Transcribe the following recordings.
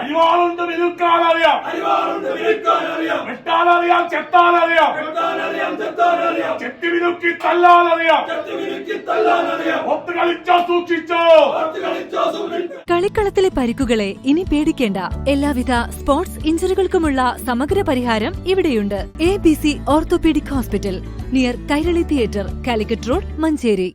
അരിവാളുണ്ട് വിൽക്കാനറിയാം, വെട്ടാനറിയാം, ചെത്താനറിയാം, ചെത്തി വിലുക്കി തല്ലാനറിയാം, ഒത്തു കളിച്ചോ സൂക്ഷിച്ചോ. കളിക്കളത്തിലെ പരിക്കുകളെ ഇനി പേടിക്കേണ്ട. എല്ലാവിധ സ്പോർട്സ് ഇഞ്ചുറികൾക്കുമുള്ള സമഗ്ര പരിഹാരം ഇവിടെയുണ്ട്. ABC orthopaedic hospital, near Kairali theatre, Calicut road, Manjeri.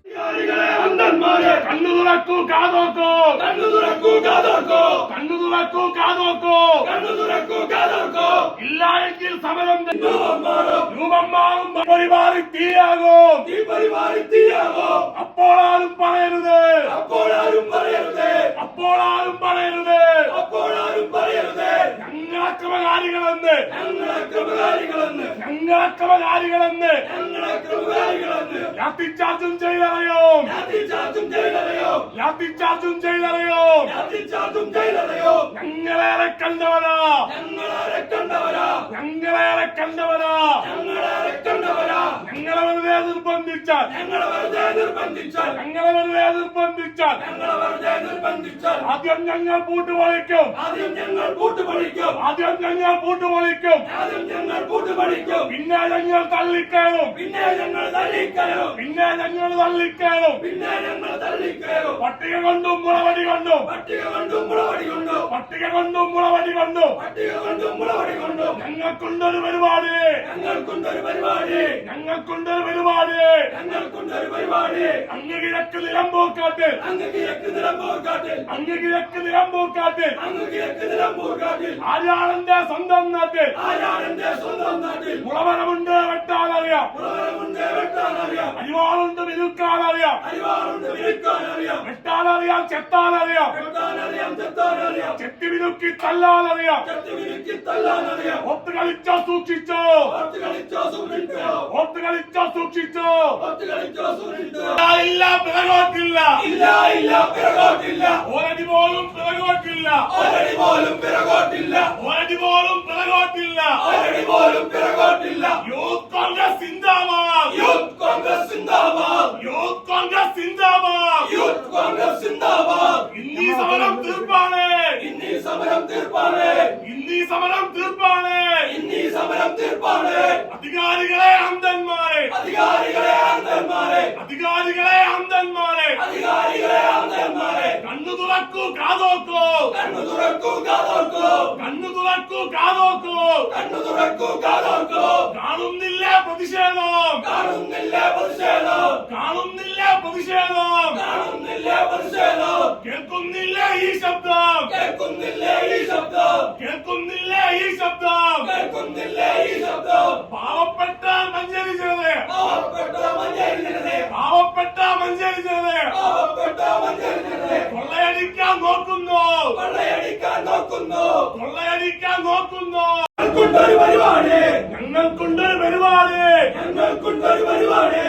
കണ്ണു തുറക്കൂ കാതോക്കോ, കണ്ണു തുറക്കൂ കാതോക്കോ, കണ്ണു തുറക്കൂ കാതോക്കോ, കണ്ണു തുറക്കൂ കാതോക്കോ. ഇല്ല എങ്കിൽ സമരം രൂപം മാറും, പരിപാടി തീയാകും, തീ പരിപാടി തീയാകും. അപ്പോഴാരും പറയരുത്, അപ്പോഴാരും പറയരുത്, അപ്പോഴാരും പറയരുത്, അപ്പോഴാരും പറയരുത്. ഞങ്ങളക്രമകാരികളെന്ന്, ഞങ്ങളക്രമകാരികളെന്ന്, ഞങ്ങളക്രമകാരികളെന്ന്, ഞങ്ങളക്രമകാരികളെന്ന്. ലാത്തിച്ചാർജും ചെയ്തറിയോ, ലാത്തിച്ചാർജും ചെയ്തറിയോ, ലാത്തിച്ചാർജും ചെയ്തറിയോ, ലാത്തിച്ചാർജും ചെയ്തറിയോ. ഞങ്ങളേറെ കണ്ടവരാ, ഞങ്ങളേറെ കണ്ടവരാ, ഞങ്ങളേറെ കണ്ടവരാ, ഞങ്ങളേറെ കണ്ടവരാ. ഞങ്ങളെ വെറുതെ നിർബന്ധിച്ചാൽ, ഞങ്ങളെ വെറുതെ നിർബന്ധിച്ചാൽ, ഞങ്ങളെ വെറുതെ നിർബന്ധിച്ചാൽ, ഞങ്ങളെ വെറുതെ നിർബന്ധിച്ചാൽ ആദ്യം ഞങ്ങൾ പൂട്ടുപൊളിക്കും, ആദ്യം ഞങ്ങൾ പൂട്ടുപൊളിക്കും, ആദ്യം ഞങ്ങൾ പൂട്ടുപൊളിക്കും, ആദ്യം ഞങ്ങൾ പൂട്ടുപൊളിക്കും. പിന്നെ ഞങ്ങൾ തള്ളിക്കയറും, പിന്നെ ഞങ്ങൾ തള്ളിക്കയറും, പിന്നെ ഞങ്ങൾ തള്ളിക്കയറും, പിന്നെ ഞങ്ങൾ തള്ളിക്കയറും. പട്ടിക കൊണ്ടും മുളവടി കൊണ്ടും, പട്ടിക കൊണ്ടും മുളവടി കൊണ്ടും, പട്ടിക കൊണ്ടും മുളവടി കൊണ്ടും, പട്ടിക കൊണ്ടും മുളവടി കൊണ്ടും. ഞങ്ങൾക്കുണ്ടൊരു പരിപാടി, ഞങ്ങൾക്കുണ്ടൊരു പരിപാടി, ഞങ്ങൾക്കുണ്ടൊരു പരിപാടി, ഞങ്ങൾക്കുണ്ടൊരു പരിപാടി. അങ്ങ് കിഴക്ക് നിലമ്പൂർക്കാട്ടിൽ, അങ്ങ് കിഴക്ക് നിലമ്പൂർക്കാട്ടിൽ, അങ്ങ് കിഴക്ക് നിലമ്പൂർക്കാട്ടിൽ, അങ്ങ് കിഴക്ക് നിലമ്പൂർക്കാട്ടിൽ. ആര്യാടന്റെ സ്വന്തം നാട്ടിൽ, ആര്യാടന്റെ സ്വന്തം നാട്ടിൽ. മുളവരമുണ്ട് വെട്ടാനറിയാം, മുളവരമുണ്ട് വെട്ടാനറിയാം. അരിവാളുണ്ട് വിൽക്കാനറിയാം, അരിവാളുണ്ട് വിൽക്കാനറിയാം. വെട്ടാനറിയാം, ചെത്താനറിയാം, വെട്ടാനറിയാം, ചെത്താനറിയാം. ചെത്തി വിലുക്കി തല്ലാനറിയാം, ചെത്തി വിലുക്കി തല്ലാനറിയാം. ഒത്തു കളിച്ചോ സൂക്ഷിച്ചോ, ഒത്തു കളിച്ചോ സൂക്ഷിച്ചോ, ഒത്തു കളിച്ചോ സൂക്ഷിച്ചോ, ഒത്തു കളിച്ചോ സൂക്ഷിച്ചോ. ഇല്ല പിറകോട്ടില്ല, ഇല്ല ഇല്ല പിറകോട്ടില്ല, ഒരടി പോലും പിറകോട്ടില്ല, ഒരടി പോലും പിറകോട്ടില്ല, ഒരടി പോലും പിറകോട്ടില്ല, ഒരടി പോലും പിറകോട്ടില്ല. യൂത്ത് കോൺഗ്രസ് സിന്ദാബാദ്, യൂത്ത് കോൺഗ്രസ് സിന്ദാബാദ്, യൂത്ത് കോൺഗ്രസ് സിന്ദാബാദ്, യൂത്ത് കോൺഗ്രസ് സിന്ദാബാദ്. ഇന്നീ സമരം തീർപ്പാണ്, ഇന്നീ സമരം തീർപ്പാണ്, ഇന്നീ സമരം തീർപ്പാണ്, ഇന്നീ സമരം തീർപ്പാണ്. അധികാരികളെ അന്ധന്മാരെ, അധികാരികളെ അന്ധന്മാരെ, അധികാരികളെ അന്ധന്മാരെ, അധികാരികളെ അന്ധന്മാരെ. കണ്ണു തുറക്കൂ കാതോക്കോ, കണ്ണു തുറക്കൂ കാതോക്കോ, കണ്ണു തുറക്കൂ കാതോക്കോ, കണ്ണു തുറക്കൂ കാതോക്കോ. കാണുന്നില്ല പ്രതിഷേധം, കാണുന്നില്ല പ്രതിഷേധം, കാണുന്നില്ല പ്രതിഷേധം, കാണുന്നില്ല പ്രതിഷേധം. കേൾക്കുന്നില്ല ഈ ശബ്ദം, കേൾക്കുന്നില്ല ഈ ശബ്ദം, കേൾക്കുന്നില്ല ഈ ശബ്ദം, കേൾക്കുന്നില്ല ഈ ശബ്ദം. പാവപ്പെട്ട മഞ്ചേരി ജനതയെ, പാവപ്പെട്ട മഞ്ചേരി ജനതയെ, പാവപ്പെട്ട മഞ്ചേരി ജനതയെ, പാവപ്പെട്ട മഞ്ചേരി ജനതയെ കൊള്ളയടിക്കാൻ നോക്കുന്നു, കൊള്ളയടിക്കാൻ നോക്കുന്നു, കൊള്ളയടിക്കാൻ നോക്കുന്നു. ഞങ്ങൾക്കുണ്ടൊരു പരിപാടി, ഞങ്ങൾക്കുണ്ടൊരു പരിപാടി, ഞങ്ങൾക്കുണ്ടൊരു പരിപാടി.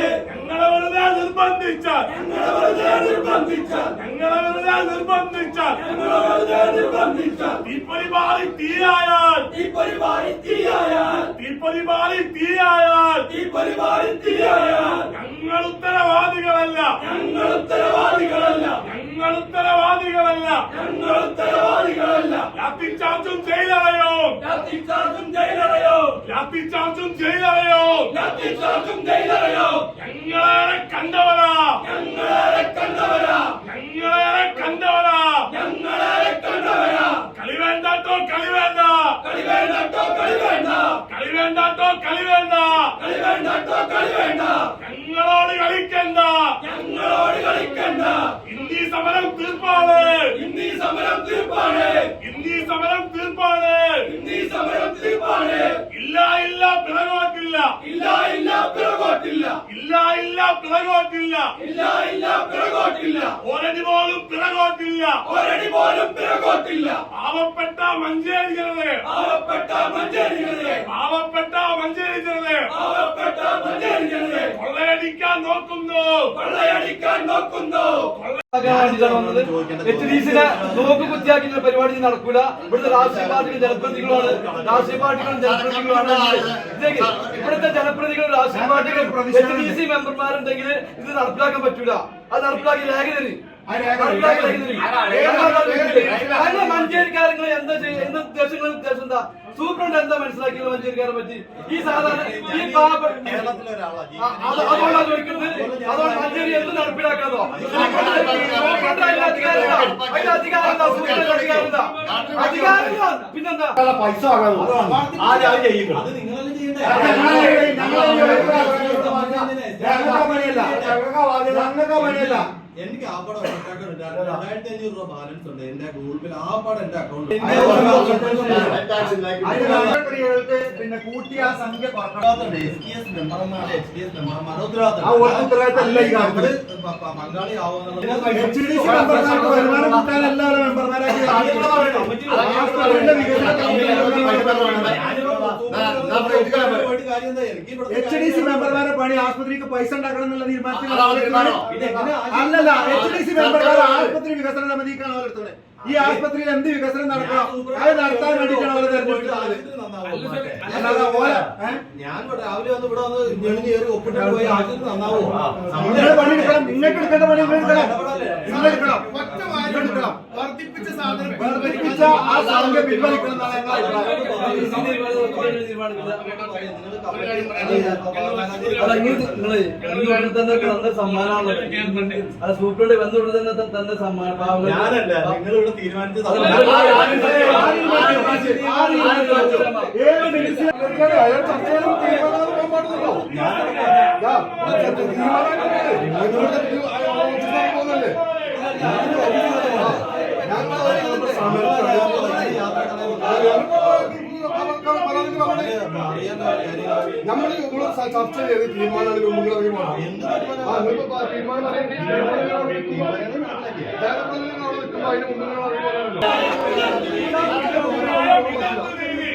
ഞങ്ങളെ വെറുതെ നിർബന്ധിച്ചാൽ, ഞങ്ങളെ വെറുതെ നിർബന്ധിച്ചാൽ, ഞങ്ങളെ വെറുതെ നിർബന്ധിച്ചാൽ, ഞങ്ങളെ വെറുതെ നിർബന്ധിച്ചാൽ. ഈ പരിപാടി തീയായാൽ, ഈ പരിപാടി തീയായാൽ, ഈ പരിപാടി തീയായാൽ, ഈ പരിപാടി തീയായാൽ. ഞങ്ങൾ ഉത്തരവാദികളല്ല, ഞങ്ങൾ ഉത്തരവാദികളല്ല, ഞങ്ങൾ ഉത്തരവാദികളല്ല, ഞങ്ങൾ ഉത്തരവാദികളല്ല. ലാത്തിച്ചാർജും ജയിലറയോ, ലാത്തിച്ചാർജും ജയിലറയോ, ലാത്തിച്ചാർജും ജയിലറയോ, ലാത്തിച്ചാർജും ജയിലറയോ. ഞങ്ങളേറെ കണ്ടവരാ, ഞങ്ങളേറെ കണ്ടവരാ, ഞങ്ങളേറെ കണ്ടവരാ, ഞങ്ങളേറെ കണ്ടവരാ. കളി വേണ്ടാട്ടോ കളി വേണ്ട, കളി വേണ്ടാട്ടോ കളി വേണ്ട, കളി വേണ്ടാട്ടോ കളി വേണ്ട, കളി വേണ്ടാട്ടോ കളി വേണ്ട. ഞങ്ങളോട് കളിക്കണ്ട, ഞങ്ങളോട് കളിക്കണ്ട. ഇന്നീ സമരം തീർപ്പാണ്, ഇന്നീ സമരം തീർപ്പാണ്, ഇന്നീ സമരം തീർപ്പാണ്, ഇന്നീ സമരം തീർപ്പാണ്. ഇല്ല ഇല്ല പിറകോട്ടില്ല, ഇല്ല ഇല്ല പിറകോട്ടില്ല, ഇല്ല ഇല്ല പിറകോട്ടില്ല, ഇല്ല ഇല്ല പിറകോട്ടില്ല. ഒരടി പോലും പിറകോട്ടില്ല, ഒരടി പോലും പിറകോട്ടില്ല. പാവപ്പെട്ട മഞ്ചേരി ജനതയെ, പാവപ്പെട്ട മഞ്ചേരി ജനതയെ, പാവപ്പെട്ട മഞ്ചേരി ജനതയെ, പാവപ്പെട്ട മഞ്ചേരി ജനതയെ കൊള്ളയടിക്കാൻ നോക്കുന്നു, കൊള്ളയടിക്കാൻ നോക്കുന്നു. നോക്ക് കുത്തിയാക്കിയ പരിപാടി നടക്കൂല. ഇവിടുത്തെ രാഷ്ട്രീയ പാർട്ടികൾ ജനപ്രതിനിധികളാണ്, രാഷ്ട്രീയ പാർട്ടികളും ജനപ്രതിനിധികളാണ്. ഇവിടുത്തെ ജനപ്രതിനിധികളും രാഷ്ട്രീയ പാർട്ടികളും HDC മെമ്പർമാരുണ്ടെങ്കിൽ ഇത് നടപ്പിലാക്കാൻ പറ്റൂല. അത് നടപ്പിലാക്കി ലേഖ തരും. മഞ്ചേരിക്കാരങ്ങൾ എന്താ ചെയ്യുന്ന ഉദ്ദേശങ്ങൾ ഉദ്ദേശം എന്താ സൂപ്രണ്ട് എന്താ മനസ്സിലാക്കിയത് മഞ്ചേരിക്കാരെ പറ്റി ഈ സാധാരണ ഈ പാവപ്പെട്ട അതുകൊണ്ടാണ് ചോദിക്കുന്നത്. അതുകൊണ്ട് മഞ്ചേരി എന്ത് നടപ്പിലാക്കണതോ അതിന്റെ അധികാരം പിന്നെന്താ പൈസ ആരും ചെയ്യിക്കണം അത് നിങ്ങളെല്ലാം ചെയ്യണ്ടേ? പണിയല്ല എനിക്ക് ആ പടം 2500 രൂപ ബാലൻസ് ഉണ്ട് എന്റെ ഗൂഗിൾ പേ. ആ പടം എന്റെ അക്കൗണ്ടിൽ പിന്നെ കൂട്ടിയ സംഖ്യ പങ്കാളി HDC മെമ്പർമാരെ പണി ആസ്പത്രിക്ക് പൈസ ഉണ്ടാക്കണം എന്നുള്ള തീരുമാനത്തിൽ അല്ലല്ല HDC മെമ്പർമാരെ ആശുപത്രി വികസന സമിതിക്കാണ് അവരെടുത്തത്. ഈ ആശുപത്രിയിൽ എന്ത് വികസനം നടക്കണം അത് നടത്താൻ വേണ്ടിയിട്ടാണ് അവരെ തെരഞ്ഞെടുക്കുന്നത്. ഞാൻ രാവിലെ വന്ന് ഇവിടെ വന്ന് ഞെളിഞ്ഞ് കയറി ഒപ്പിട്ട് പോയി ആശുപത്രി നന്നാവോ? നിങ്ങൾ പണിയെടുക്കണം. നിങ്ങൾക്ക് എടുക്കേണ്ട പണി നിങ്ങളെടുക്കണം. വർദ്ധിപ്പിച്ച ആ സംഖ്യ പിൻവലിക്കണം എന്നാണ് ഞങ്ങളുടെ തന്ന സമ്മാനമാണല്ലോ അത് സൂപ്രണ്ട് വന്നുകൊണ്ട് തന്നെ തന്ന സമ്മാനം. ഞാനല്ല നിങ്ങളിവിടെ തീരുമാനിച്ച നമ്മൾ ചർച്ച ചെയ്ത് തീരുമാനമാണ് തീരുമാനം